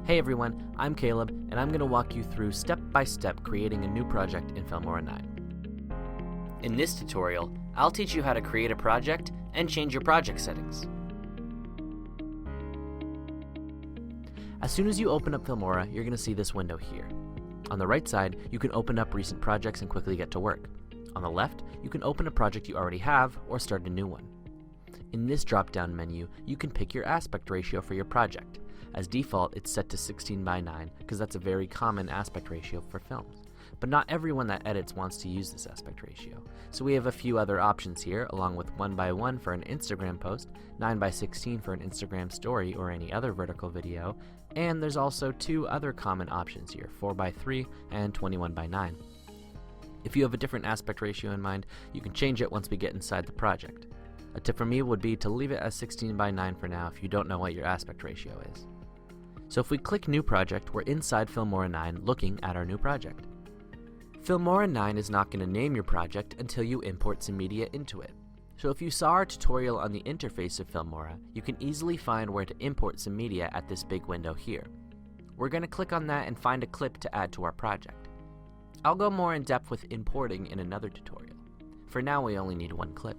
Hey everyone, I'm Caleb, and I'm going to walk you through step-by-step creating a new project in Filmora9. In this tutorial, I'll teach you how to create a project and change your project settings. As soon as you open up Filmora, you're going to see this window here. On the right side, you can open up recent projects and quickly get to work. On the left, you can open a project you already have or start a new one. In this drop-down menu, you can pick your aspect ratio for your project. As default, it's set to 16:9 because that's a very common aspect ratio for films. But not everyone that edits wants to use this aspect ratio. So we have a few other options here, along with 1:1 for an Instagram post, 9:16 for an Instagram story or any other vertical video, and there's also two other common options here, 4:3 and 21:9. If you have a different aspect ratio in mind, you can change it once we get inside the project. A tip from me would be to leave it as 16:9 for now if you don't know what your aspect ratio is. So if we click New Project, we're inside Filmora9 looking at our new project. Filmora9 is not going to name your project until you import some media into it. So if you saw our tutorial on the interface of Filmora, you can easily find where to import some media at this big window here. We're going to click on that and find a clip to add to our project. I'll go more in depth with importing in another tutorial. For now, we only need one clip.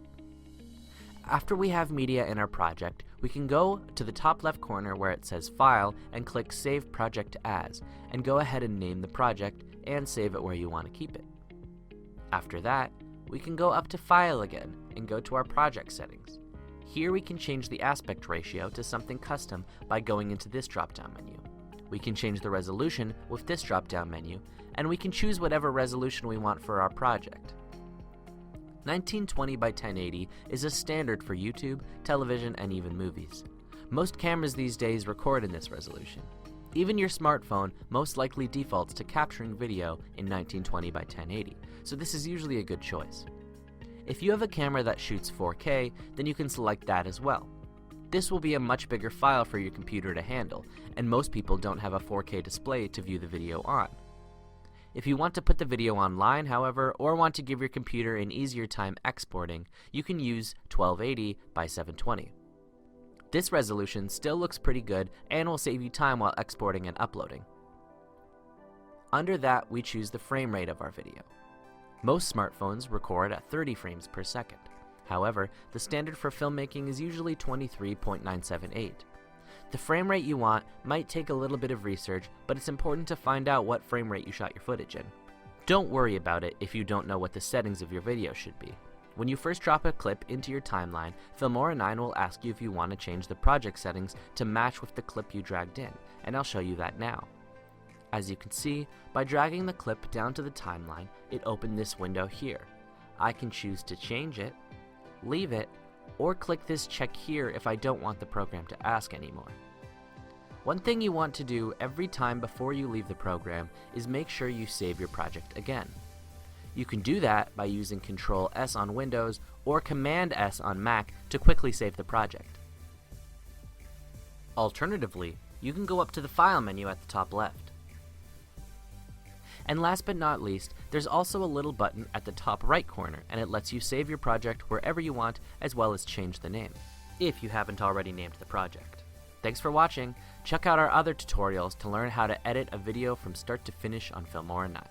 After we have media in our project, we can go to the top left corner where it says File and click Save Project As, and go ahead and name the project and save it where you want to keep it. After that, we can go up to File again and go to our project settings. Here we can change the aspect ratio to something custom by going into this drop-down menu. We can change the resolution with this drop-down menu, and we can choose whatever resolution we want for our project. 1920 by 1080 is a standard for YouTube, television, and even movies. Most cameras these days record in this resolution. Even your smartphone most likely defaults to capturing video in 1920 by 1080, so this is usually a good choice. If you have a camera that shoots 4K, then you can select that as well. This will be a much bigger file for your computer to handle, and most people don't have a 4K display to view the video on. If you want to put the video online, however, or want to give your computer an easier time exporting, you can use 1280 by 720. This resolution still looks pretty good and will save you time while exporting and uploading. Under that, we choose the frame rate of our video. Most smartphones record at 30 frames per second. However, the standard for filmmaking is usually 23.978. The frame rate you want might take a little bit of research, but it's important to find out what frame rate you shot your footage in. Don't worry about it if you don't know what the settings of your video should be. When you first drop a clip into your timeline, Filmora9 will ask you if you want to change the project settings to match with the clip you dragged in, and I'll show you that now. As you can see, by dragging the clip down to the timeline, it opened this window here. I can choose to change it, leave it, or click this check here if I don't want the program to ask anymore. One thing you want to do every time before you leave the program is make sure you save your project again. You can do that by using Ctrl S on Windows or Command S on Mac to quickly save the project. Alternatively, you can go up to the File menu at the top left. And last but not least, there's also a little button at the top right corner, and it lets you save your project wherever you want, as well as change the name, if you haven't already named the project. Thanks for watching. Check out our other tutorials to learn how to edit a video from start to finish on Filmora9.